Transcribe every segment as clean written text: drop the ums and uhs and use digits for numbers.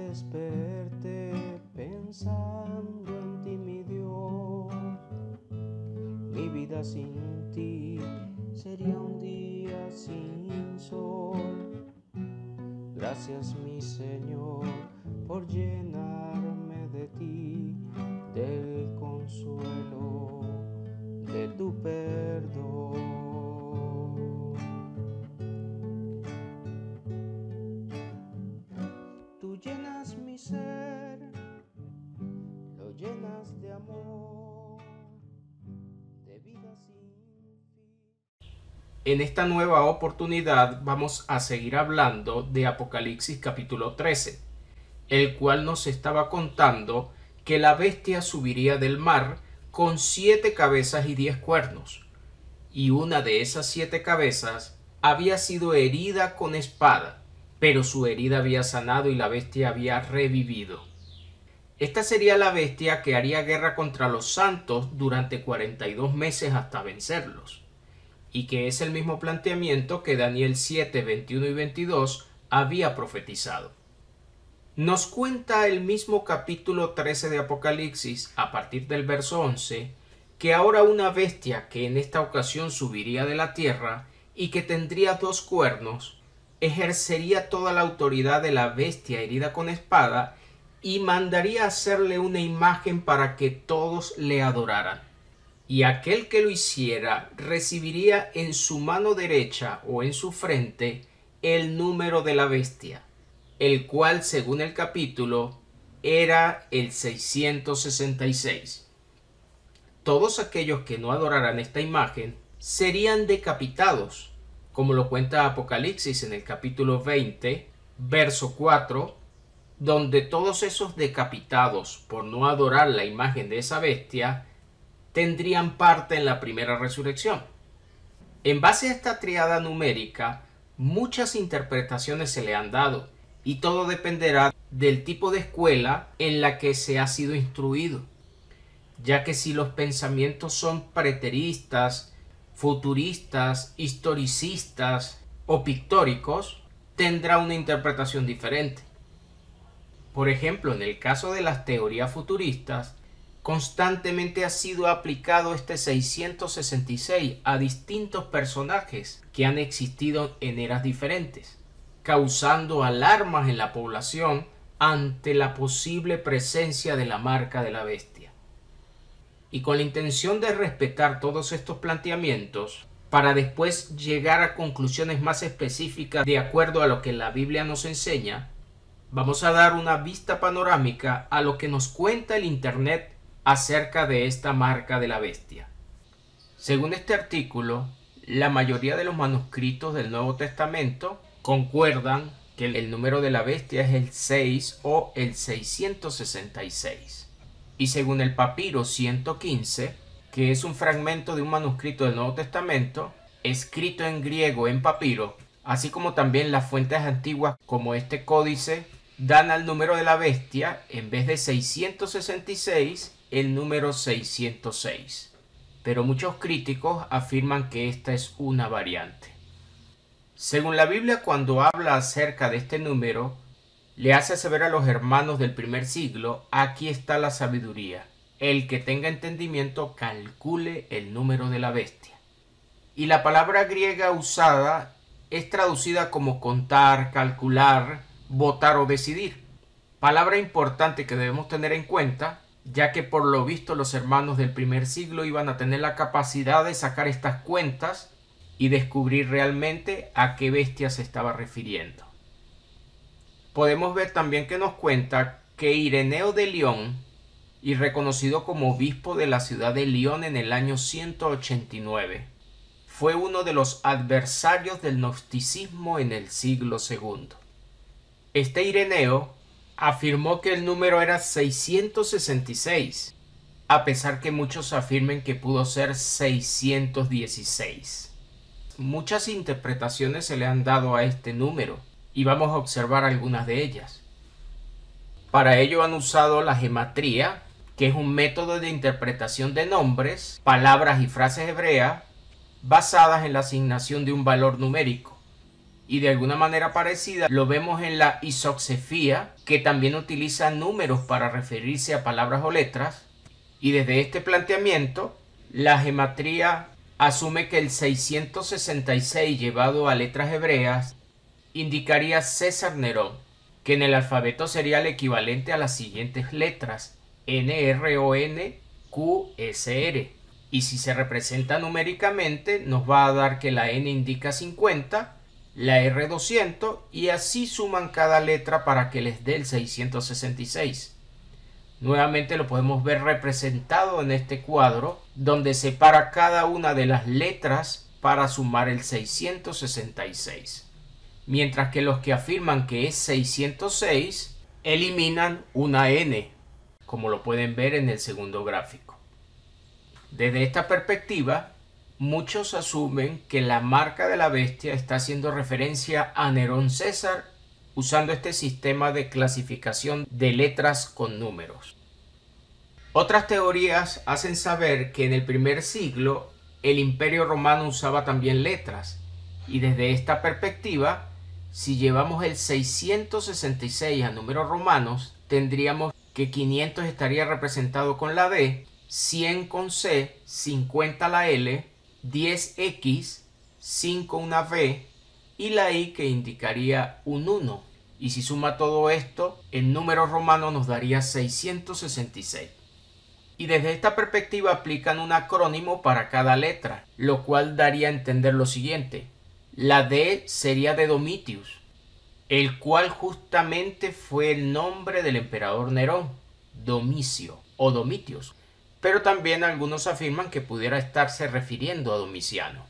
desperté pensando en ti, mi Dios. Mi vida sin ti sería un día sin sol. Gracias, mi Señor, por llenarme de ti, del consuelo de tu perdón. Tú llenas mi ser, lo llenas de amor, de vida sin fin. En esta nueva oportunidad vamos a seguir hablando de Apocalipsis capítulo 13, el cual nos estaba contando que la bestia subiría del mar con 7 cabezas y 10 cuernos, y una de esas 7 cabezas había sido herida con espada, pero su herida había sanado y la bestia había revivido. Esta sería la bestia que haría guerra contra los santos durante 42 meses hasta vencerlos, y que es el mismo planteamiento que Daniel 7, 21 y 22 había profetizado. Nos cuenta el mismo capítulo 13 de Apocalipsis, a partir del verso 11, que ahora una bestia que en esta ocasión subiría de la tierra y que tendría 2 cuernos, ejercería toda la autoridad de la bestia herida con espada y mandaría hacerle una imagen para que todos le adoraran. Y aquel que lo hiciera recibiría en su mano derecha o en su frente el número de la bestia, el cual, según el capítulo, era el 666. Todos aquellos que no adoraran esta imagen serían decapitados, como lo cuenta Apocalipsis en el capítulo 20, verso 4, donde todos esos decapitados por no adorar la imagen de esa bestia tendrían parte en la primera resurrección. En base a esta triada numérica, muchas interpretaciones se le han dado, y todo dependerá del tipo de escuela en la que se ha sido instruido, ya que si los pensamientos son preteristas, futuristas, historicistas o pictóricos, tendrá una interpretación diferente. Por ejemplo, en el caso de las teorías futuristas, constantemente ha sido aplicado este 666 a distintos personajes que han existido en eras diferentes, causando alarmas en la población ante la posible presencia de la marca de la bestia. Y con la intención de respetar todos estos planteamientos, para después llegar a conclusiones más específicas de acuerdo a lo que la Biblia nos enseña, vamos a dar una vista panorámica a lo que nos cuenta el Internet acerca de esta marca de la bestia. Según este artículo, la mayoría de los manuscritos del Nuevo Testamento concuerdan que el número de la bestia es el 6 o el 666. Y según el papiro 115, que es un fragmento de un manuscrito del Nuevo Testamento, escrito en griego en papiro, así como también las fuentes antiguas como este códice, dan al número de la bestia, en vez de 666, el número 606. Pero muchos críticos afirman que esta es una variante. Según la Biblia, cuando habla acerca de este número, le hace saber a los hermanos del primer siglo: aquí está la sabiduría. El que tenga entendimiento calcule el número de la bestia. Y la palabra griega usada es traducida como contar, calcular, votar o decidir. Palabra importante que debemos tener en cuenta, ya que por lo visto los hermanos del primer siglo iban a tener la capacidad de sacar estas cuentas y descubrir realmente a qué bestia se estaba refiriendo. Podemos ver también que nos cuenta que Ireneo de León, y reconocido como obispo de la ciudad de León en el año 189, fue uno de los adversarios del gnosticismo en el siglo II. Este Ireneo afirmó que el número era 666, a pesar que muchos afirmen que pudo ser 616. Muchas interpretaciones se le han dado a este número, y vamos a observar algunas de ellas. Para ello han usado la gematría, que es un método de interpretación de nombres, palabras y frases hebreas basadas en la asignación de un valor numérico. Y de alguna manera parecida lo vemos en la isoxefía, que también utiliza números para referirse a palabras o letras. Y desde este planteamiento, la gematría asume que el 666 llevado a letras hebreas indicaría César Nerón, que en el alfabeto sería el equivalente a las siguientes letras: NRON, QSR. Y si se representa numéricamente, nos va a dar que la N indica 50, la R 200, y así suman cada letra para que les dé el 666. Nuevamente lo podemos ver representado en este cuadro, donde separa cada una de las letras para sumar el 666. Mientras que los que afirman que es 606 eliminan una N, como lo pueden ver en el segundo gráfico. Desde esta perspectiva, muchos asumen que la marca de la bestia está haciendo referencia a Nerón César, usando este sistema de clasificación de letras con números. Otras teorías hacen saber que en el primer siglo el Imperio Romano usaba también letras, y desde esta perspectiva, si llevamos el 666 a números romanos, tendríamos que 500 estaría representado con la D, 100 con C, 50 la L, 10X, 5 una V y la I, que indicaría un 1. Y si suma todo esto, en números romanos nos daría 666. Y desde esta perspectiva aplican un acrónimo para cada letra, lo cual daría a entender lo siguiente. La D sería de Domitius, el cual justamente fue el nombre del emperador Nerón, Domicio o Domitius. Pero también algunos afirman que pudiera estarse refiriendo a Domiciano.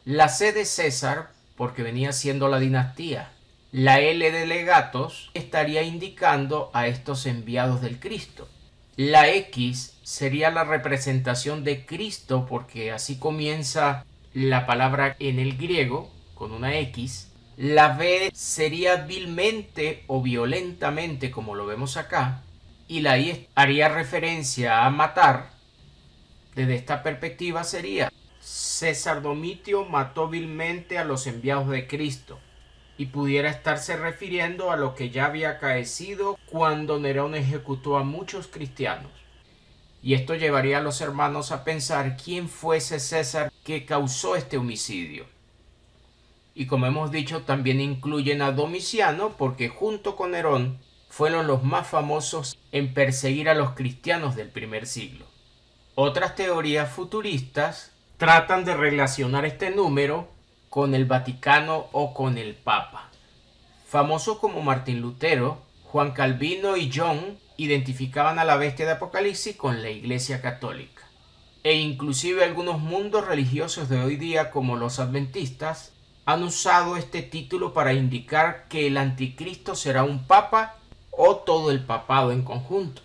La C de César, porque venía siendo la dinastía. La L de legatos estaría indicando a estos enviados del Cristo. La X sería la representación de Cristo, porque así comienza la palabra en el griego, con una X. La V sería vilmente o violentamente, como lo vemos acá. Y la I haría referencia a matar. Desde esta perspectiva sería: César Domitio mató vilmente a los enviados de Cristo. Y pudiera estarse refiriendo a lo que ya había acaecido cuando Nerón ejecutó a muchos cristianos. Y esto llevaría a los hermanos a pensar quién fue ese César que causó este homicidio. Y como hemos dicho, también incluyen a Domiciano, porque junto con Nerón fueron los más famosos en perseguir a los cristianos del primer siglo. Otras teorías futuristas tratan de relacionar este número con el Vaticano o con el Papa. Famosos como Martín Lutero, Juan Calvino y John identificaban a la bestia de Apocalipsis con la Iglesia Católica. E inclusive algunos mundos religiosos de hoy día, como los adventistas, han usado este título para indicar que el anticristo será un papa o todo el papado en conjunto.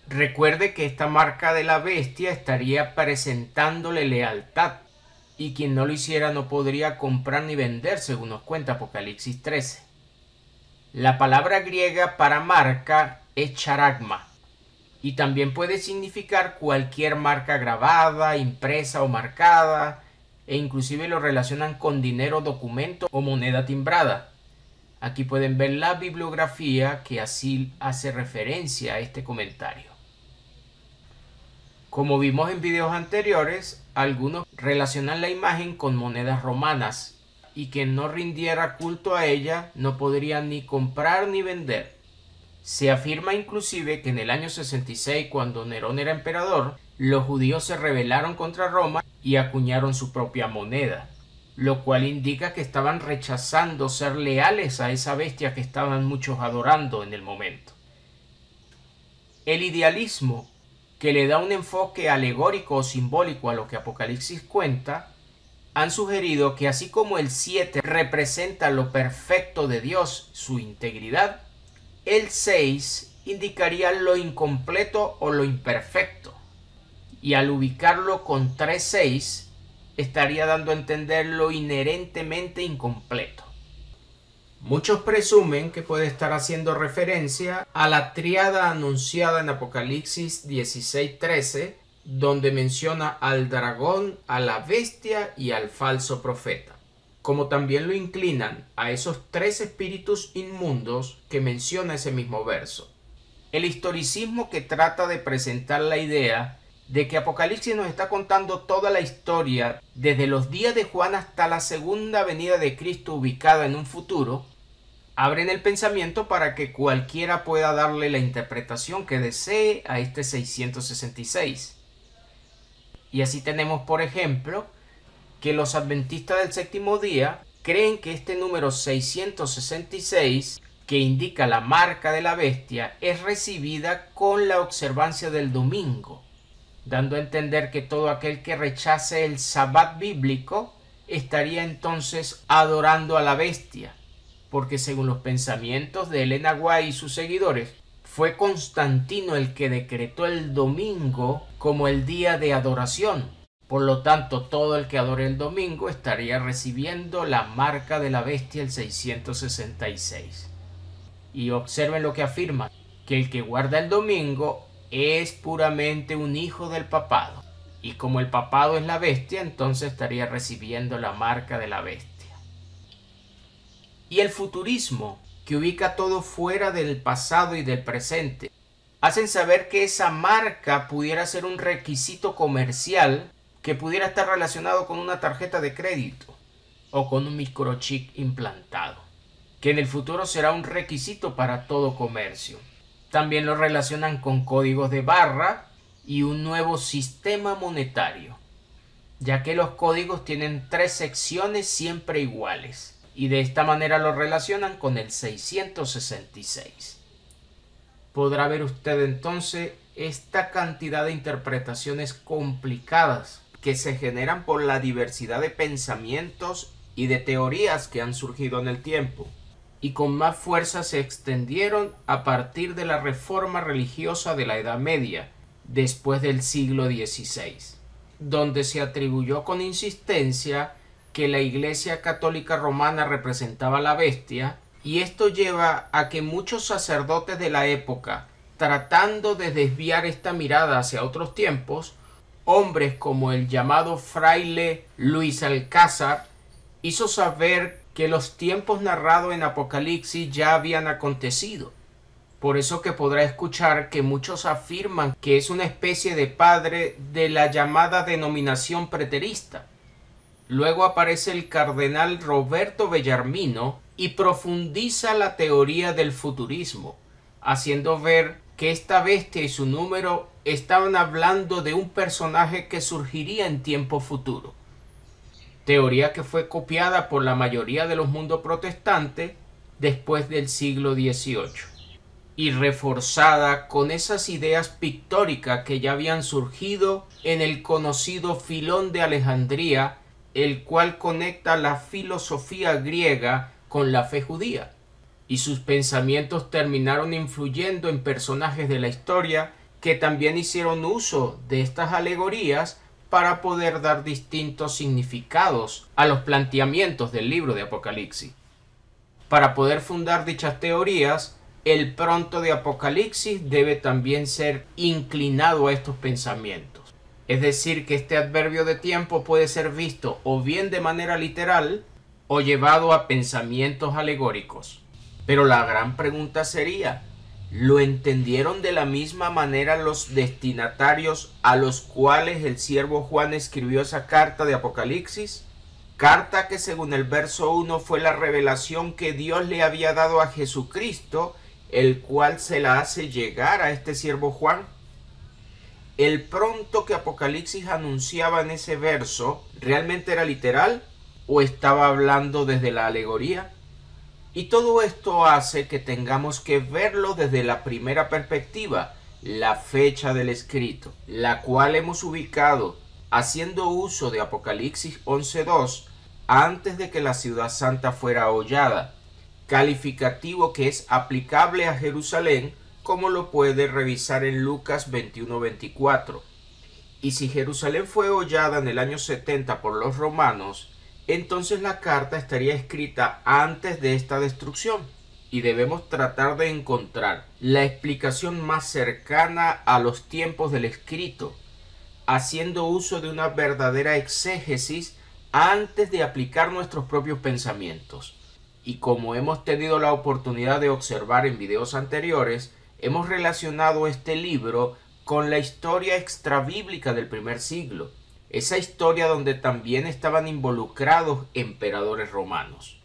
Recuerde que esta marca de la bestia estaría presentándole lealtad, y quien no lo hiciera no podría comprar ni vender, según nos cuenta Apocalipsis 13. La palabra griega para marca es charagma, y también puede significar cualquier marca grabada, impresa o marcada, e inclusive lo relacionan con dinero, documento o moneda timbrada. Aquí pueden ver la bibliografía que así hace referencia a este comentario. Como vimos en videos anteriores, algunos relacionan la imagen con monedas romanas, y quien no rindiera culto a ella no podría ni comprar ni vender. Se afirma inclusive que en el año 66, cuando Nerón era emperador, los judíos se rebelaron contra Roma y acuñaron su propia moneda, lo cual indica que estaban rechazando ser leales a esa bestia que estaban muchos adorando en el momento. El idealismo, que le da un enfoque alegórico o simbólico a lo que Apocalipsis cuenta, han sugerido que así como el 7 representa lo perfecto de Dios, su integridad, el 6 indicaría lo incompleto o lo imperfecto. Y al ubicarlo con 3-6, estaría dando a entender lo inherentemente incompleto. Muchos presumen que puede estar haciendo referencia a la tríada anunciada en Apocalipsis 16:13, donde menciona al dragón, a la bestia y al falso profeta. como también lo inclinan a esos 3 espíritus inmundos que menciona ese mismo verso. El historicismo, que trata de presentar la idea de que Apocalipsis nos está contando toda la historia desde los días de Juan hasta la segunda venida de Cristo ubicada en un futuro, abren el pensamiento para que cualquiera pueda darle la interpretación que desee a este 666. Y así tenemos, por ejemplo, que los adventistas del séptimo día creen que este número 666, que indica la marca de la bestia, es recibida con la observancia del domingo, dando a entender que todo aquel que rechace el sabbat bíblico estaría entonces adorando a la bestia, porque según los pensamientos de Elena White y sus seguidores, fue Constantino el que decretó el domingo como el día de adoración. Por lo tanto, todo el que adore el domingo estaría recibiendo la marca de la bestia, el 666. Y observen lo que afirma, que el que guarda el domingo es puramente un hijo del papado. Y como el papado es la bestia, entonces estaría recibiendo la marca de la bestia. Y el futurismo, que ubica todo fuera del pasado y del presente, hacen saber que esa marca pudiera ser un requisito comercial que pudiera estar relacionado con una tarjeta de crédito o con un microchip implantado, que en el futuro será un requisito para todo comercio. También lo relacionan con códigos de barra y un nuevo sistema monetario, ya que los códigos tienen 3 secciones siempre iguales, y de esta manera lo relacionan con el 666. Podrá ver usted entonces esta cantidad de interpretaciones complicadas que se generan por la diversidad de pensamientos y de teorías que han surgido en el tiempo, y con más fuerza se extendieron a partir de la reforma religiosa de la Edad Media, después del siglo XVI, donde se atribuyó con insistencia que la Iglesia Católica Romana representaba la bestia, y esto lleva a que muchos sacerdotes de la época, tratando de desviar esta mirada hacia otros tiempos, hombres como el llamado fraile Luis Alcázar, hizo saber que los tiempos narrados en Apocalipsis ya habían acontecido. Por eso que podrá escuchar que muchos afirman que es una especie de padre de la llamada denominación preterista. Luego aparece el cardenal Roberto Bellarmino y profundiza la teoría del futurismo, haciendo ver que esta bestia y su número estaban hablando de un personaje que surgiría en tiempo futuro. Teoría que fue copiada por la mayoría de los mundos protestantes después del siglo XVIII y reforzada con esas ideas pictóricas que ya habían surgido en el conocido Filón de Alejandría, el cual conecta la filosofía griega con la fe judía, y sus pensamientos terminaron influyendo en personajes de la historia que también hicieron uso de estas alegorías para poder dar distintos significados a los planteamientos del libro de Apocalipsis. Para poder fundar dichas teorías, el pronto de Apocalipsis debe también ser inclinado a estos pensamientos. Es decir, que este adverbio de tiempo puede ser visto o bien de manera literal o llevado a pensamientos alegóricos. Pero la gran pregunta sería, ¿lo entendieron de la misma manera los destinatarios a los cuales el siervo Juan escribió esa carta de Apocalipsis? Carta que según el verso 1 fue la revelación que Dios le había dado a Jesucristo, el cual se la hace llegar a este siervo Juan. ¿El pronto que Apocalipsis anunciaba en ese verso realmente era literal o estaba hablando desde la alegoría? Y todo esto hace que tengamos que verlo desde la primera perspectiva, la fecha del escrito, la cual hemos ubicado haciendo uso de Apocalipsis 11:2 antes de que la ciudad santa fuera hollada, calificativo que es aplicable a Jerusalén, como lo puede revisar en Lucas 21:24. Y si Jerusalén fue hollada en el año 70 por los romanos, entonces la carta estaría escrita antes de esta destrucción, y debemos tratar de encontrar la explicación más cercana a los tiempos del escrito, haciendo uso de una verdadera exégesis antes de aplicar nuestros propios pensamientos. Y como hemos tenido la oportunidad de observar en videos anteriores, hemos relacionado este libro con la historia extrabíblica del primer siglo, esa historia donde también estaban involucrados emperadores romanos.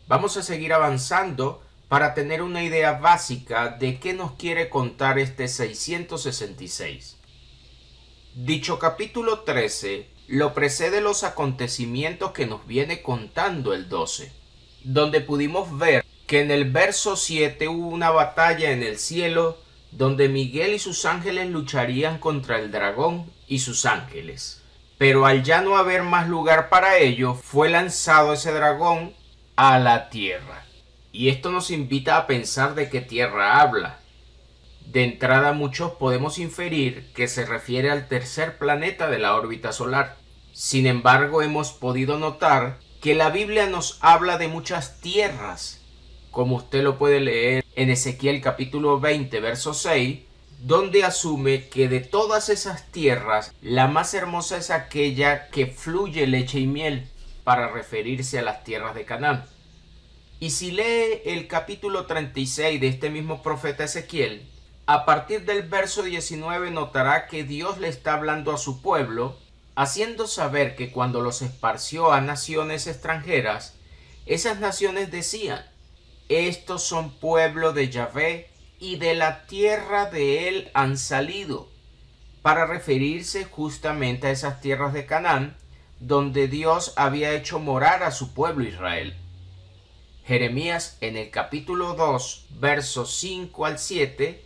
Vamos a seguir avanzando para tener una idea básica de qué nos quiere contar este 666. Dicho capítulo 13 lo precede los acontecimientos que nos viene contando el 12, donde pudimos ver que en el verso 7 hubo una batalla en el cielo donde Miguel y sus ángeles lucharían contra el dragón y sus ángeles. Pero al ya no haber más lugar para ello, fue lanzado ese dragón a la tierra. Y esto nos invita a pensar de qué tierra habla. De entrada muchos podemos inferir que se refiere al tercer planeta de la órbita solar. Sin embargo, hemos podido notar que la Biblia nos habla de muchas tierras, como usted lo puede leer en Ezequiel capítulo 20, verso 6, donde asume que de todas esas tierras, la más hermosa es aquella que fluye leche y miel, para referirse a las tierras de Canaán. Y si lee el capítulo 36 de este mismo profeta Ezequiel, a partir del verso 19 notará que Dios le está hablando a su pueblo, haciendo saber que cuando los esparció a naciones extranjeras, esas naciones decían: estos son pueblo de Yahvé y de la tierra de él han salido, para referirse justamente a esas tierras de Canaán, donde Dios había hecho morar a su pueblo Israel. Jeremías en el capítulo 2, versos 5 al 7,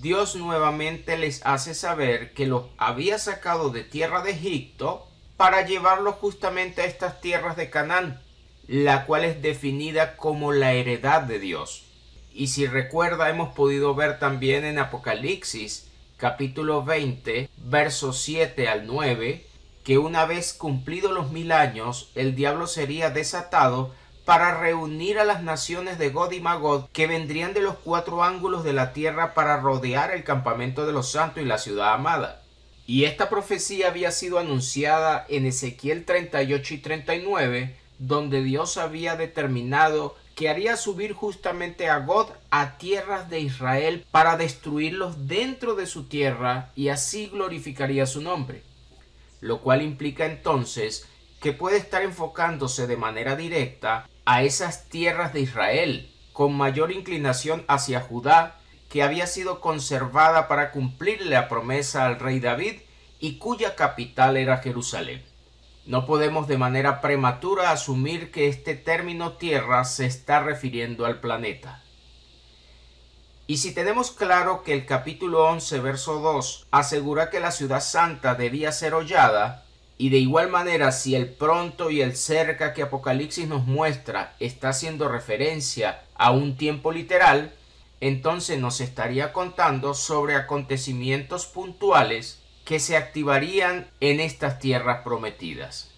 Dios nuevamente les hace saber que los había sacado de tierra de Egipto para llevarlos justamente a estas tierras de Canaán, la cual es definida como la heredad de Dios. Y si recuerda, hemos podido ver también en Apocalipsis capítulo 20, versos 7 al 9, que una vez cumplidos los 1000 años, el diablo sería desatado para reunir a las naciones de Gog y Magog que vendrían de los 4 ángulos de la tierra para rodear el campamento de los santos y la ciudad amada. Y esta profecía había sido anunciada en Ezequiel 38 y 39, donde Dios había determinado que haría subir justamente a Gog a tierras de Israel para destruirlos dentro de su tierra, y así glorificaría su nombre. Lo cual implica entonces que puede estar enfocándose de manera directa a esas tierras de Israel, con mayor inclinación hacia Judá, que había sido conservada para cumplirle la promesa al rey David y cuya capital era Jerusalén. No podemos de manera prematura asumir que este término tierra se está refiriendo al planeta. Y si tenemos claro que el capítulo 11, verso 2, asegura que la ciudad santa debía ser hollada, y de igual manera si el pronto y el cerca que Apocalipsis nos muestra está haciendo referencia a un tiempo literal, entonces nos estaría contando sobre acontecimientos puntuales que se activarían en estas tierras prometidas.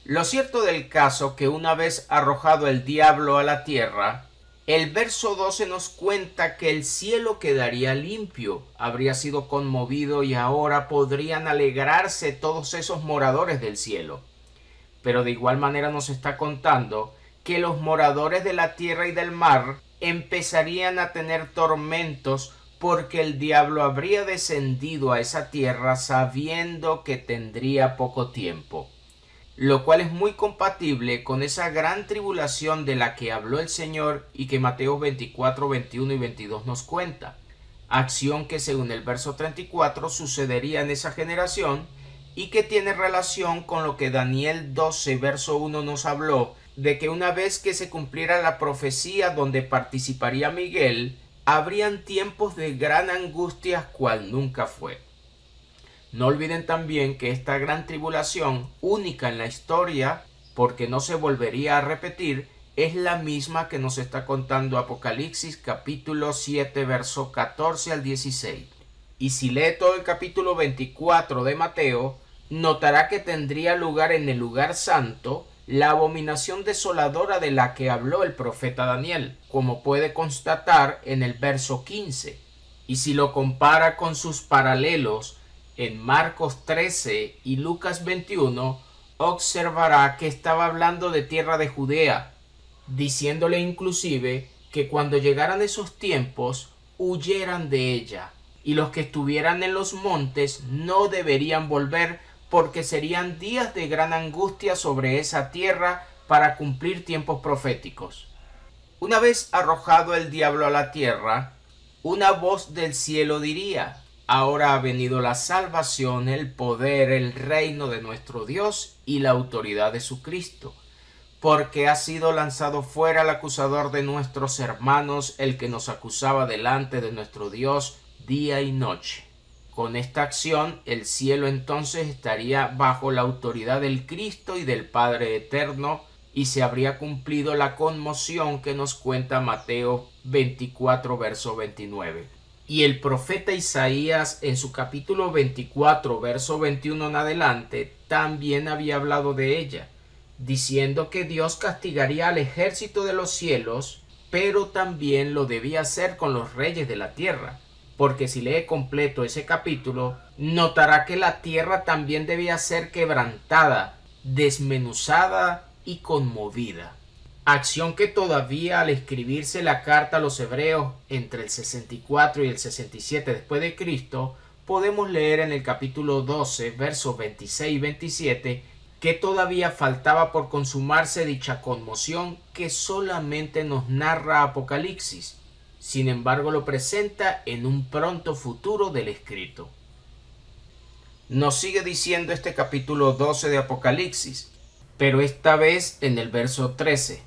Lo cierto del caso que una vez arrojado el diablo a la tierra, el verso 12 nos cuenta que el cielo quedaría limpio, habría sido conmovido y ahora podrían alegrarse todos esos moradores del cielo. Pero de igual manera nos está contando que los moradores de la tierra y del mar empezarían a tener tormentos porque el diablo habría descendido a esa tierra sabiendo que tendría poco tiempo, lo cual es muy compatible con esa gran tribulación de la que habló el Señor y que Mateo 24, 21 y 22 nos cuenta, acción que según el verso 34 sucedería en esa generación y que tiene relación con lo que Daniel 12, verso 1 nos habló, de que una vez que se cumpliera la profecía donde participaría Miguel, habrían tiempos de gran angustia cual nunca fue. No olviden también que esta gran tribulación, única en la historia, porque no se volvería a repetir, es la misma que nos está contando Apocalipsis capítulo 7, verso 14 al 16. Y si lee todo el capítulo 24 de Mateo, notará que tendría lugar en el lugar santo la abominación desoladora de la que habló el profeta Daniel, como puede constatar en el verso 15. Y si lo compara con sus paralelos en Marcos 13 y Lucas 21, observará que estaba hablando de tierra de Judea, diciéndole inclusive que cuando llegaran esos tiempos huyeran de ella, y los que estuvieran en los montes no deberían volver, porque serían días de gran angustia sobre esa tierra para cumplir tiempos proféticos. Una vez arrojado el diablo a la tierra, una voz del cielo diría: ahora ha venido la salvación, el poder, el reino de nuestro Dios y la autoridad de su Cristo, porque ha sido lanzado fuera el acusador de nuestros hermanos, el que nos acusaba delante de nuestro Dios día y noche. Con esta acción, el cielo entonces estaría bajo la autoridad del Cristo y del Padre eterno, y se habría cumplido la conmoción que nos cuenta Mateo 24, verso 29. Y el profeta Isaías, en su capítulo 24, verso 21 en adelante, también había hablado de ella, diciendo que Dios castigaría al ejército de los cielos, pero también lo debía hacer con los reyes de la tierra, porque si lee completo ese capítulo, notará que la tierra también debía ser quebrantada, desmenuzada y conmovida. Acción que todavía al escribirse la carta a los hebreos entre el 64 y el 67 después de Cristo, podemos leer en el capítulo 12, versos 26 y 27, que todavía faltaba por consumarse dicha conmoción que solamente nos narra Apocalipsis. Sin embargo, lo presenta en un pronto futuro del escrito. Nos sigue diciendo este capítulo 12 de Apocalipsis, pero esta vez en el verso 13,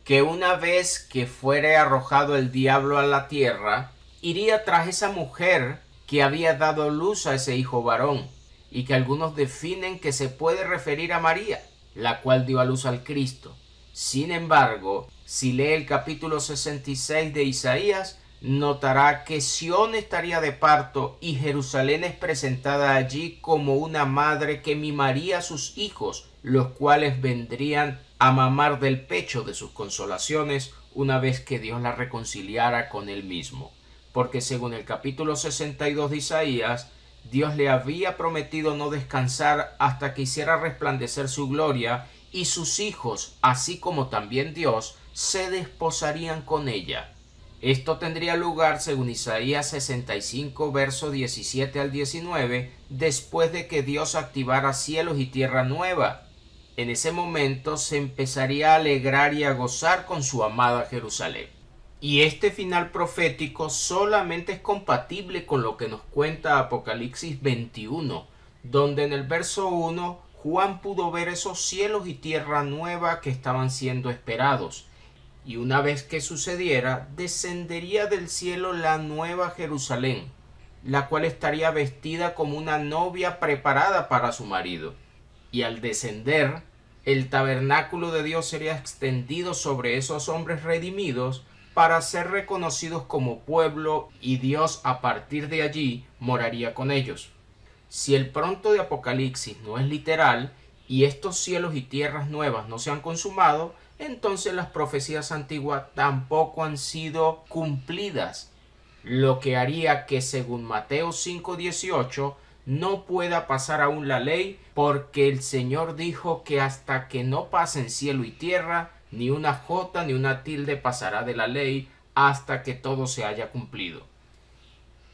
que una vez que fuere arrojado el diablo a la tierra, iría tras esa mujer que había dado luz a ese hijo varón, y que algunos definen que se puede referir a María, la cual dio a luz al Cristo. Sin embargo, si lee el capítulo 66 de Isaías, notará que Sión estaría de parto y Jerusalén es presentada allí como una madre que mimaría a sus hijos, los cuales vendrían a mamar del pecho de sus consolaciones una vez que Dios la reconciliara con él mismo. Porque según el capítulo 62 de Isaías, Dios le había prometido no descansar hasta que hiciera resplandecer su gloria, y sus hijos, así como también Dios, se desposarían con ella. Esto tendría lugar, según Isaías 65, verso 17 al 19, después de que Dios activara cielos y tierra nueva. En ese momento se empezaría a alegrar y a gozar con su amada Jerusalén. Y este final profético solamente es compatible con lo que nos cuenta Apocalipsis 21, donde en el verso 1 Juan pudo ver esos cielos y tierra nueva que estaban siendo esperados. Y una vez que sucediera, descendería del cielo la nueva Jerusalén, la cual estaría vestida como una novia preparada para su marido. Y al descender, el tabernáculo de Dios sería extendido sobre esos hombres redimidos para ser reconocidos como pueblo, y Dios a partir de allí moraría con ellos. Si el pronto de Apocalipsis no es literal y estos cielos y tierras nuevas no se han consumado, entonces las profecías antiguas tampoco han sido cumplidas, lo que haría que, según Mateo 5:18, no pueda pasar aún la ley, porque el Señor dijo que hasta que no pasen cielo y tierra, ni una jota ni una tilde pasará de la ley hasta que todo se haya cumplido.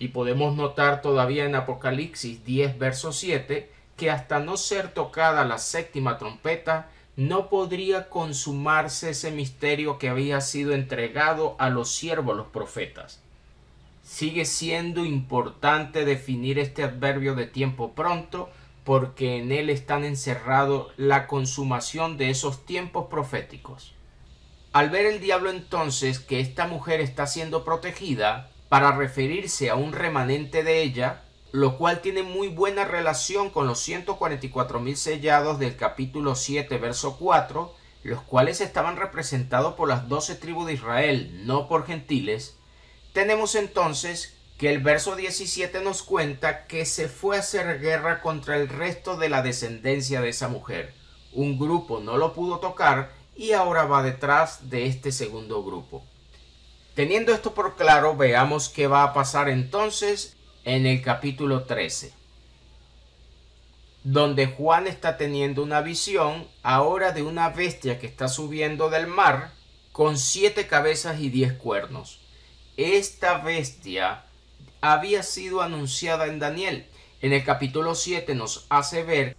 Y podemos notar todavía en Apocalipsis 10, verso 7, que hasta no ser tocada la séptima trompeta, no podría consumarse ese misterio que había sido entregado a los siervos, los profetas. Sigue siendo importante definir este adverbio de tiempo pronto, porque en él están encerrados la consumación de esos tiempos proféticos. Al ver el diablo entonces que esta mujer está siendo protegida, para referirse a un remanente de ella, lo cual tiene muy buena relación con los 144,000 sellados del capítulo 7, verso 4, los cuales estaban representados por las 12 tribus de Israel, no por gentiles. Tenemos entonces que el verso 17 nos cuenta que se fue a hacer guerra contra el resto de la descendencia de esa mujer. Un grupo no lo pudo tocar y ahora va detrás de este segundo grupo. Teniendo esto por claro, veamos qué va a pasar entonces en el capítulo 13. donde Juan está teniendo una visión ahora de una bestia que está subiendo del mar con 7 cabezas y 10 cuernos. Esta bestia había sido anunciada en Daniel. En el capítulo 7 nos hace ver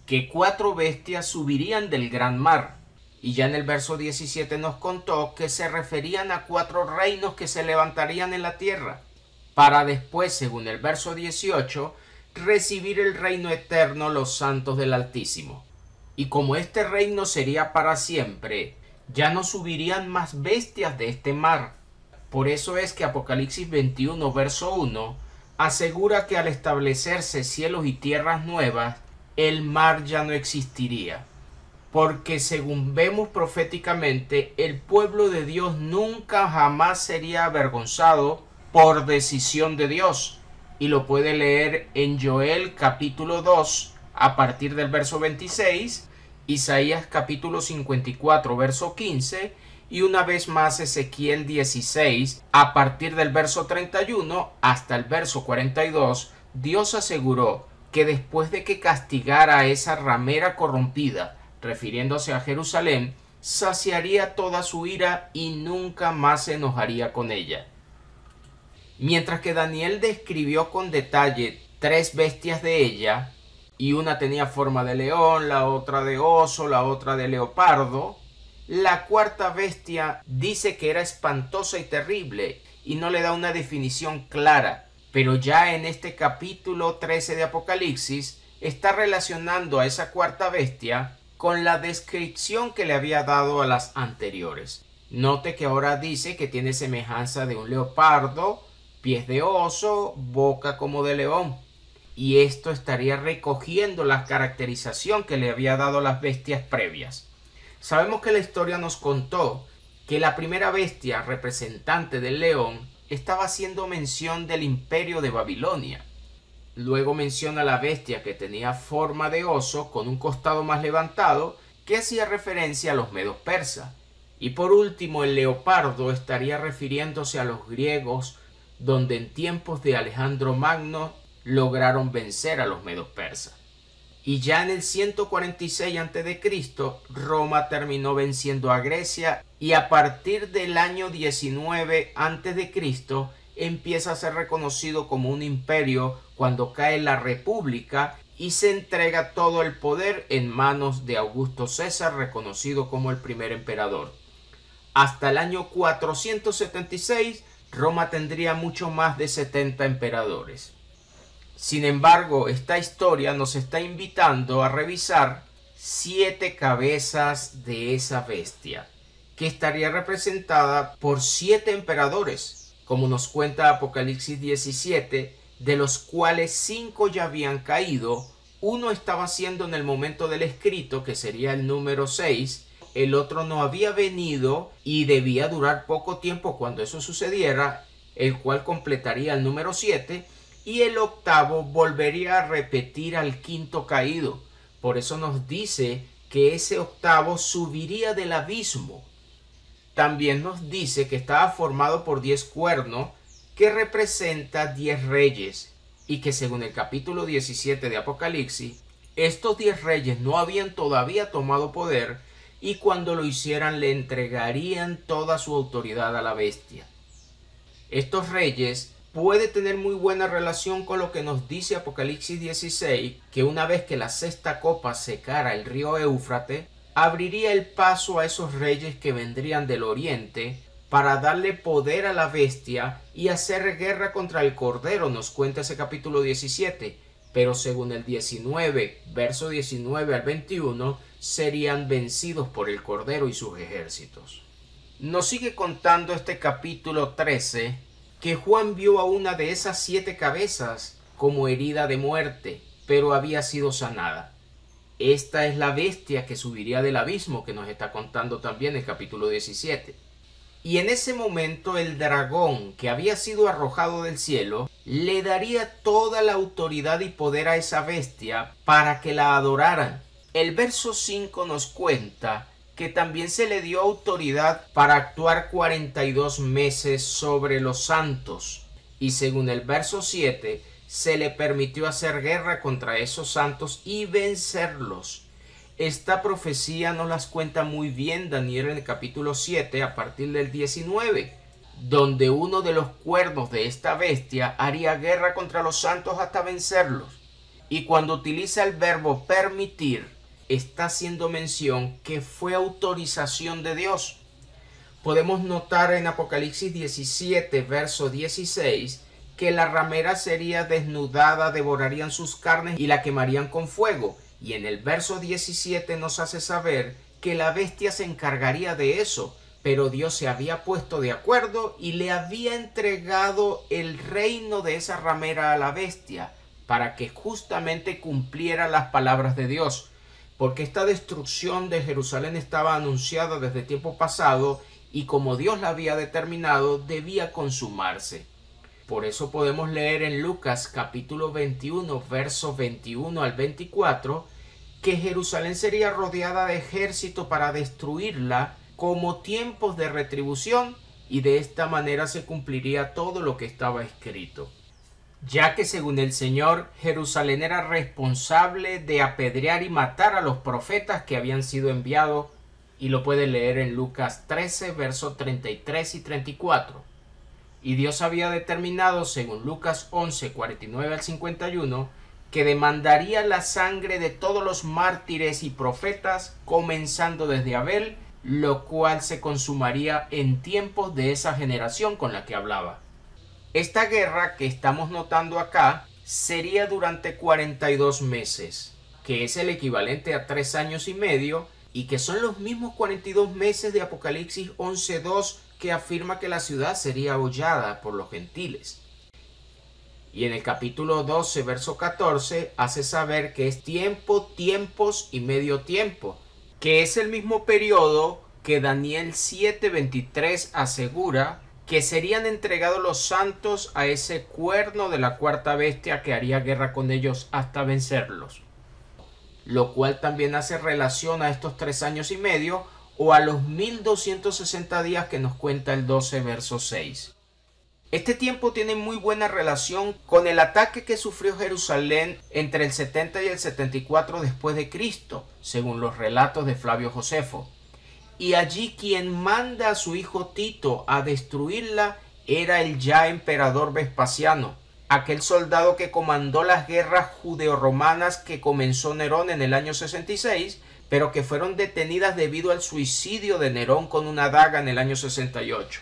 que 4 bestias subirían del gran mar. Y ya en el verso 17 nos contó que se referían a 4 reinos que se levantarían en la tierra, para después, según el verso 18, recibir el reino eterno los santos del Altísimo. Y como este reino sería para siempre, ya no subirían más bestias de este mar. Por eso es que Apocalipsis 21, verso 1, asegura que al establecerse cielos y tierras nuevas, el mar ya no existiría. Porque según vemos proféticamente, el pueblo de Dios nunca jamás sería avergonzado por decisión de Dios. Y lo puede leer en Joel capítulo 2 a partir del verso 26, Isaías capítulo 54 verso 15 y una vez más Ezequiel 16 a partir del verso 31 hasta el verso 42. Dios aseguró que después de que castigara a esa ramera corrompida, refiriéndose a Jerusalén, saciaría toda su ira y nunca más se enojaría con ella. Mientras que Daniel describió con detalle 3 bestias de ella, y una tenía forma de león, la otra de oso, la otra de leopardo, la 4ª bestia dice que era espantosa y terrible, y no le da una definición clara, pero ya en este capítulo 13 de Apocalipsis está relacionando a esa 4ª bestia con la descripción que le había dado a las anteriores. Note que ahora dice que tiene semejanza de un leopardo, pies de oso, boca como de león. Y esto estaría recogiendo la caracterización que le había dado a las bestias previas. Sabemos que la historia nos contó que la primera bestia representante del león estaba haciendo mención del imperio de Babilonia. Luego menciona la bestia que tenía forma de oso con un costado más levantado que hacía referencia a los medos persas. Y por último el leopardo estaría refiriéndose a los griegos, donde en tiempos de Alejandro Magno lograron vencer a los medos persas. Y ya en el 146 a.C., Roma terminó venciendo a Grecia y a partir del año 19 a.C. empieza a ser reconocido como un imperio cuando cae la República y se entrega todo el poder en manos de Augusto César, reconocido como el primer emperador. Hasta el año 476, Roma tendría mucho más de 70 emperadores. Sin embargo, esta historia nos está invitando a revisar 7 cabezas de esa bestia, que estaría representada por 7 emperadores, como nos cuenta Apocalipsis 17, de los cuales 5 ya habían caído, uno estaba siendo en el momento del escrito, que sería el número 6, el otro no había venido y debía durar poco tiempo cuando eso sucediera, el cual completaría el número 7, y el 8º volvería a repetir al 5º caído. Por eso nos dice que ese 8º subiría del abismo. También nos dice que estaba formado por 10 cuernos, que representa 10 reyes, y que según el capítulo 17 de Apocalipsis, estos 10 reyes no habían todavía tomado poder, y cuando lo hicieran le entregarían toda su autoridad a la bestia. Estos reyes puede tener muy buena relación con lo que nos dice Apocalipsis 16, que una vez que la 6ª copa secara el río Éufrates, abriría el paso a esos reyes que vendrían del oriente para darle poder a la bestia y hacer guerra contra el Cordero, nos cuenta ese capítulo 17, pero según el 19, verso 19 al 21, serían vencidos por el Cordero y sus ejércitos. Nos sigue contando este capítulo 13 que Juan vio a una de esas 7 cabezas como herida de muerte, pero había sido sanada. Esta es la bestia que subiría del abismo, que nos está contando también el capítulo 17. Y en ese momento el dragón que había sido arrojado del cielo le daría toda la autoridad y poder a esa bestia para que la adoraran. El verso 5 nos cuenta que también se le dio autoridad para actuar 42 meses sobre los santos. Y según el verso 7, se le permitió hacer guerra contra esos santos y vencerlos. Esta profecía nos las cuenta muy bien Daniel en el capítulo 7 a partir del 19, donde uno de los cuernos de esta bestia haría guerra contra los santos hasta vencerlos. Y cuando utiliza el verbo permitir, está haciendo mención que fue autorización de Dios. Podemos notar en Apocalipsis 17, verso 16, que la ramera sería desnudada, devorarían sus carnes y la quemarían con fuego. Y en el verso 17 nos hace saber que la bestia se encargaría de eso, pero Dios se había puesto de acuerdo y le había entregado el reino de esa ramera a la bestia, para que justamente cumpliera las palabras de Dios, porque esta destrucción de Jerusalén estaba anunciada desde tiempo pasado y como Dios la había determinado, debía consumarse. Por eso podemos leer en Lucas capítulo 21, versos 21 al 24, que Jerusalén sería rodeada de ejército para destruirla como tiempos de retribución, y de esta manera se cumpliría todo lo que estaba escrito. Ya que según el Señor, Jerusalén era responsable de apedrear y matar a los profetas que habían sido enviados, y lo puede leer en Lucas 13, versos 33 y 34. Y Dios había determinado, según Lucas 11, 49 al 51, que demandaría la sangre de todos los mártires y profetas, comenzando desde Abel, lo cual se consumaría en tiempos de esa generación con la que hablaba. Esta guerra que estamos notando acá sería durante 42 meses, que es el equivalente a 3 años y medio, y que son los mismos 42 meses de Apocalipsis 11:2, que afirma que la ciudad sería hollada por los gentiles. Y en el capítulo 12, verso 14, hace saber que es tiempo, tiempos y medio tiempo, que es el mismo periodo que Daniel 7:23 asegura que serían entregados los santos a ese cuerno de la cuarta bestia que haría guerra con ellos hasta vencerlos. Lo cual también hace relación a estos 3 años y medio o a los 1260 días que nos cuenta el 12, verso 6. Este tiempo tiene muy buena relación con el ataque que sufrió Jerusalén entre el 70 y el 74 después de Cristo, según los relatos de Flavio Josefo. Y allí quien manda a su hijo Tito a destruirla era el ya emperador Vespasiano, aquel soldado que comandó las guerras judeo-romanas que comenzó Nerón en el año 66, pero que fueron detenidas debido al suicidio de Nerón con una daga en el año 68.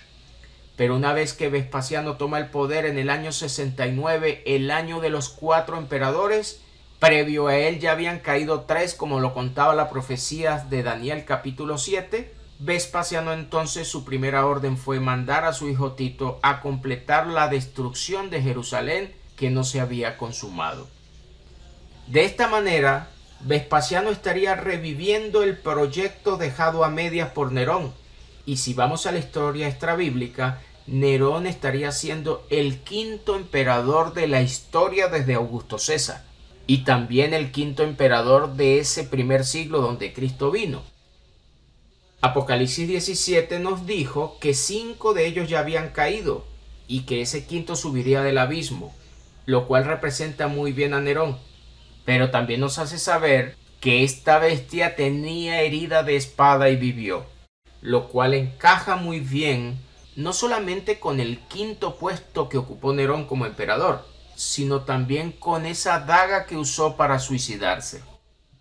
Pero una vez que Vespasiano toma el poder en el año 69, el año de los 4 emperadores, previo a él ya habían caído 3, como lo contaba la profecía de Daniel capítulo 7. Vespasiano entonces su primera orden fue mandar a su hijo Tito a completar la destrucción de Jerusalén que no se había consumado. De esta manera, Vespasiano estaría reviviendo el proyecto dejado a medias por Nerón. Y si vamos a la historia extrabíblica, Nerón estaría siendo el 5º emperador de la historia desde Augusto César, y también el 5º emperador de ese primer siglo donde Cristo vino. Apocalipsis 17 nos dijo que 5 de ellos ya habían caído y que ese 5º subiría del abismo, lo cual representa muy bien a Nerón. Pero también nos hace saber que esta bestia tenía herida de espada y vivió, lo cual encaja muy bien no solamente con el 5º puesto que ocupó Nerón como emperador, sino también con esa daga que usó para suicidarse.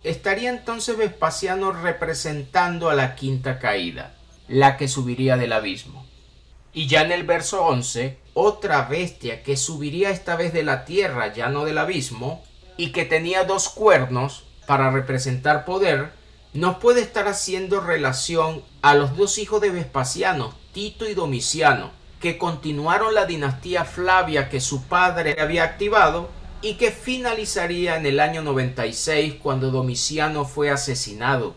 Estaría entonces Vespasiano representando a la 5ª caída, la que subiría del abismo. Y ya en el verso 11, otra bestia que subiría esta vez de la tierra, ya no del abismo, y que tenía 2 cuernos para representar poder, nos puede estar haciendo relación a los 2 hijos de Vespasiano, Tito y Domiciano, que continuaron la dinastía Flavia que su padre había activado y que finalizaría en el año 96 cuando Domiciano fue asesinado.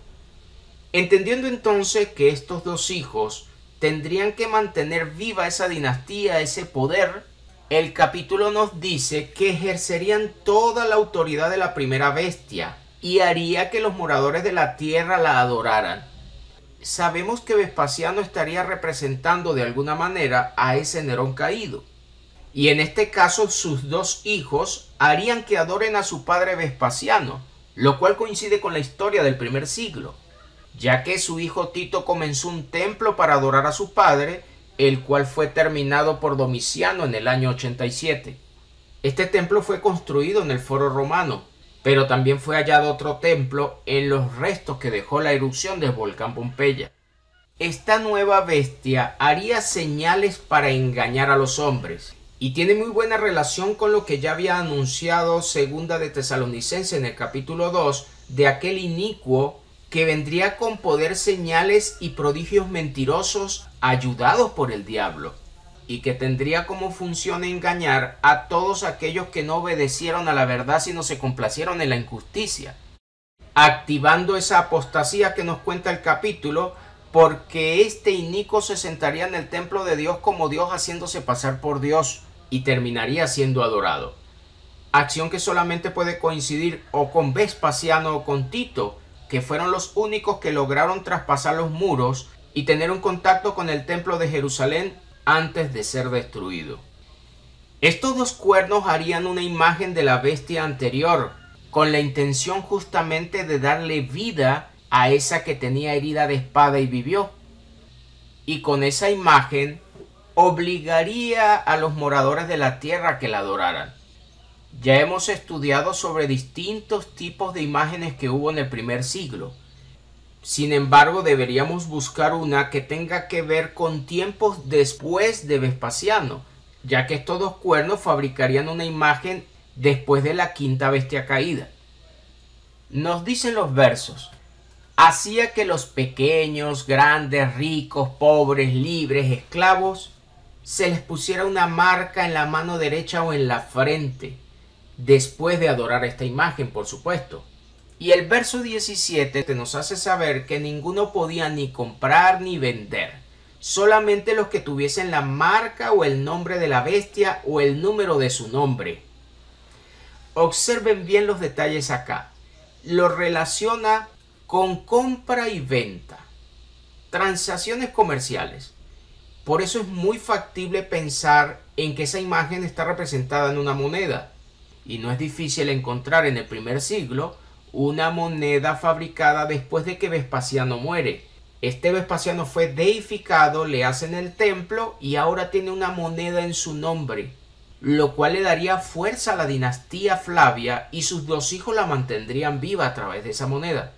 Entendiendo entonces que estos 2 hijos tendrían que mantener viva esa dinastía, ese poder, el capítulo nos dice que ejercerían toda la autoridad de la primera bestia y haría que los moradores de la tierra la adoraran. Sabemos que Vespasiano estaría representando de alguna manera a ese Nerón caído. y en este caso sus dos hijos harían que adoren a su padre Vespasiano, lo cual coincide con la historia del primer siglo, ya que su hijo Tito comenzó un templo para adorar a su padre, el cual fue terminado por Domiciano en el año 87. Este templo fue construido en el Foro Romano, pero también fue hallado otro templo en los restos que dejó la erupción del volcán Pompeya. Esta nueva bestia haría señales para engañar a los hombres, y tiene muy buena relación con lo que ya había anunciado Segunda de Tesalonicenses en el capítulo 2, de aquel inicuo que vendría con poder, señales y prodigios mentirosos ayudados por el diablo, y que tendría como función engañar a todos aquellos que no obedecieron a la verdad sino se complacieron en la injusticia, activando esa apostasía que nos cuenta el capítulo, porque este inicuo se sentaría en el templo de Dios como Dios haciéndose pasar por Dios y terminaría siendo adorado. Acción que solamente puede coincidir o con Vespasiano o con Tito, que fueron los únicos que lograron traspasar los muros y tener un contacto con el templo de Jerusalén antes de ser destruido. Estos dos cuernos harían una imagen de la bestia anterior, con la intención justamente de darle vida a esa que tenía herida de espada y vivió. Y con esa imagen obligaría a los moradores de la tierra a que la adoraran. Ya hemos estudiado sobre distintos tipos de imágenes que hubo en el primer siglo. Sin embargo, deberíamos buscar una que tenga que ver con tiempos después de Vespasiano, ya que estos dos cuernos fabricarían una imagen después de la quinta bestia caída. Nos dicen los versos: hacía que los pequeños, grandes, ricos, pobres, libres, esclavos, se les pusiera una marca en la mano derecha o en la frente, después de adorar esta imagen, por supuesto. Y el verso 17 nos hace saber que ninguno podía ni comprar ni vender, solamente los que tuviesen la marca o el nombre de la bestia o el número de su nombre. Observen bien los detalles acá. Lo relaciona con compra y venta, transacciones comerciales. Por eso es muy factible pensar en que esa imagen está representada en una moneda. Y no es difícil encontrar en el primer siglo una moneda fabricada después de que Vespasiano muere. Este Vespasiano fue deificado, le hacen el templo y ahora tiene una moneda en su nombre, lo cual le daría fuerza a la dinastía Flavia y sus dos hijos la mantendrían viva a través de esa moneda.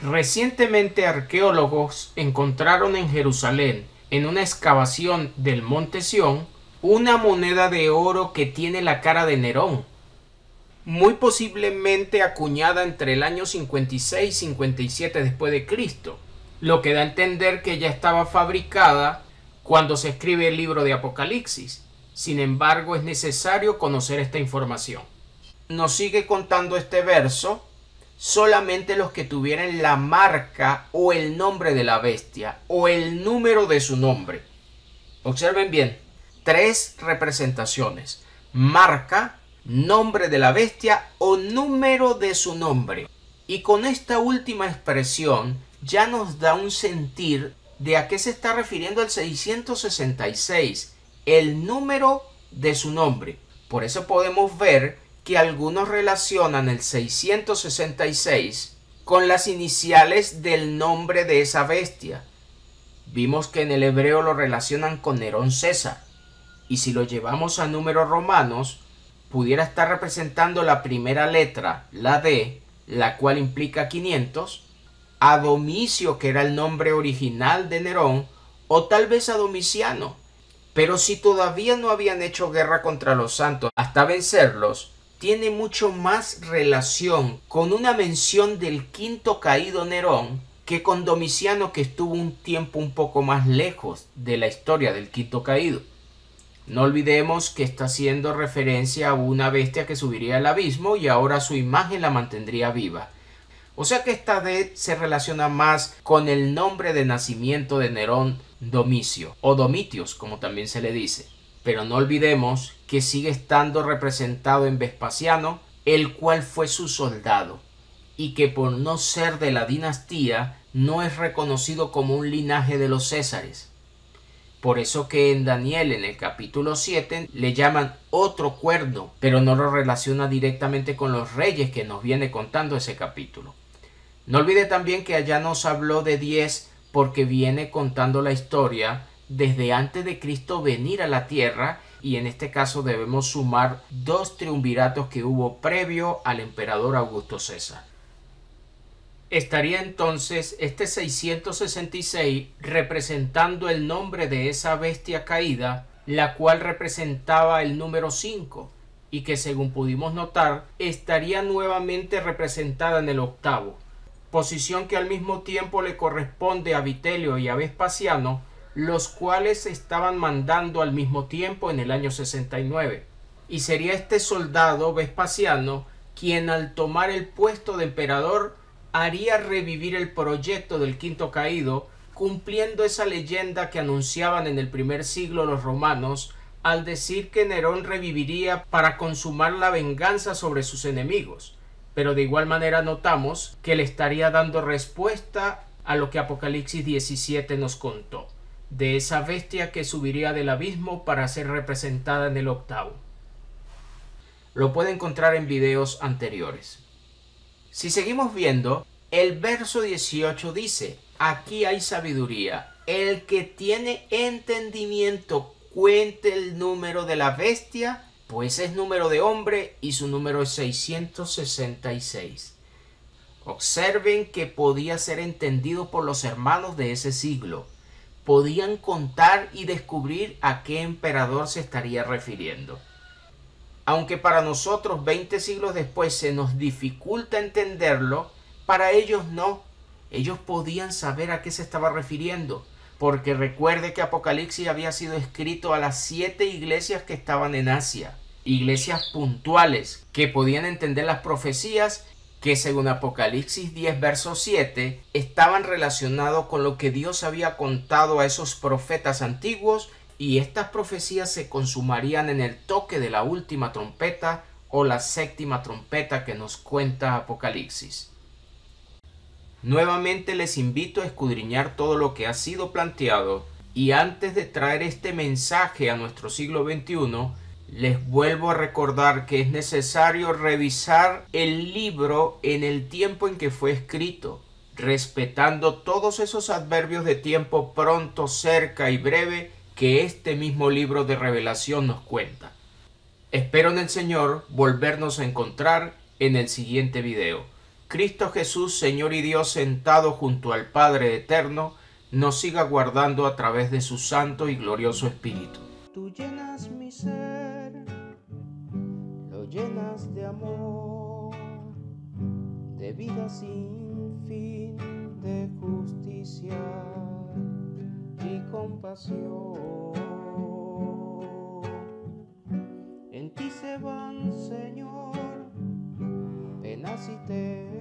Recientemente arqueólogos encontraron en Jerusalén, en una excavación del Monte Sión, una moneda de oro que tiene la cara de Nerón, muy posiblemente acuñada entre el año 56 y 57 después de Cristo, lo que da a entender que ya estaba fabricada cuando se escribe el libro de Apocalipsis. Sin embargo, es necesario conocer esta información. Nos sigue contando este verso: solamente los que tuvieran la marca o el nombre de la bestia o el número de su nombre. Observen bien, 3 representaciones: marca, nombre de la bestia o número de su nombre. Y con esta última expresión ya nos da un sentir de a qué se está refiriendo el 666, el número de su nombre. Por eso podemos ver que algunos relacionan el 666 con las iniciales del nombre de esa bestia. Vimos que en el hebreo lo relacionan con Nerón César, y si lo llevamos a números romanos, pudiera estar representando la primera letra, la D, la cual implica 500, a Domicio, que era el nombre original de Nerón, o tal vez a Domiciano. Pero si todavía no habían hecho guerra contra los santos hasta vencerlos, tiene mucho más relación con una mención del quinto caído Nerón que con Domiciano, que estuvo un tiempo un poco más lejos de la historia del quinto caído. No olvidemos que está haciendo referencia a una bestia que subiría al abismo y ahora su imagen la mantendría viva. O sea que esta D se relaciona más con el nombre de nacimiento de Nerón, Domicio, o Domitios, como también se le dice. Pero no olvidemos que sigue estando representado en Vespasiano, el cual fue su soldado, y que por no ser de la dinastía no es reconocido como un linaje de los Césares. Por eso que en Daniel, en el capítulo 7, le llaman otro cuerno, pero no lo relaciona directamente con los reyes que nos viene contando ese capítulo. No olvide también que allá nos habló de 10 porque viene contando la historia desde antes de Cristo venir a la tierra, y en este caso debemos sumar 2 triunviratos que hubo previo al emperador Augusto César. Estaría entonces este 666 representando el nombre de esa bestia caída, la cual representaba el número 5, y que según pudimos notar estaría nuevamente representada en el octavo, posición que al mismo tiempo le corresponde a Vitelio y a Vespasiano, los cuales estaban mandando al mismo tiempo en el año 69. Y sería este soldado Vespasiano quien, al tomar el puesto de emperador, haría revivir el proyecto del quinto caído, cumpliendo esa leyenda que anunciaban en el primer siglo los romanos al decir que Nerón reviviría para consumar la venganza sobre sus enemigos. Pero de igual manera notamos que le estaría dando respuesta a lo que Apocalipsis 17 nos contó, de esa bestia que subiría del abismo para ser representada en el octavo. Lo puede encontrar en videos anteriores. Si seguimos viendo, el verso 18 dice: aquí hay sabiduría. El que tiene entendimiento cuente el número de la bestia, pues es número de hombre y su número es 666. Observen que podía ser entendido por los hermanos de ese siglo. Podían contar y descubrir a qué emperador se estaría refiriendo. Aunque para nosotros 20 siglos después se nos dificulta entenderlo, para ellos no. Ellos podían saber a qué se estaba refiriendo, porque recuerde que Apocalipsis había sido escrito a las 7 iglesias que estaban en Asia, iglesias puntuales que podían entender las profecías que según Apocalipsis 10 verso 7 estaban relacionados con lo que Dios había contado a esos profetas antiguos, y estas profecías se consumarían en el toque de la última trompeta o la séptima trompeta que nos cuenta Apocalipsis. Nuevamente les invito a escudriñar todo lo que ha sido planteado, y antes de traer este mensaje a nuestro siglo XXI, les vuelvo a recordar que es necesario revisar el libro en el tiempo en que fue escrito, respetando todos esos adverbios de tiempo pronto, cerca y breve que este mismo libro de Revelación nos cuenta. Espero en el Señor volvernos a encontrar en el siguiente video. Cristo Jesús, Señor y Dios, sentado junto al Padre Eterno, nos siga guardando a través de su Santo y Glorioso Espíritu. Tú llenas mi ser, lo llenas de amor, de vida sin fin, de justicia y compasión. En ti se van, Señor, penas y temores,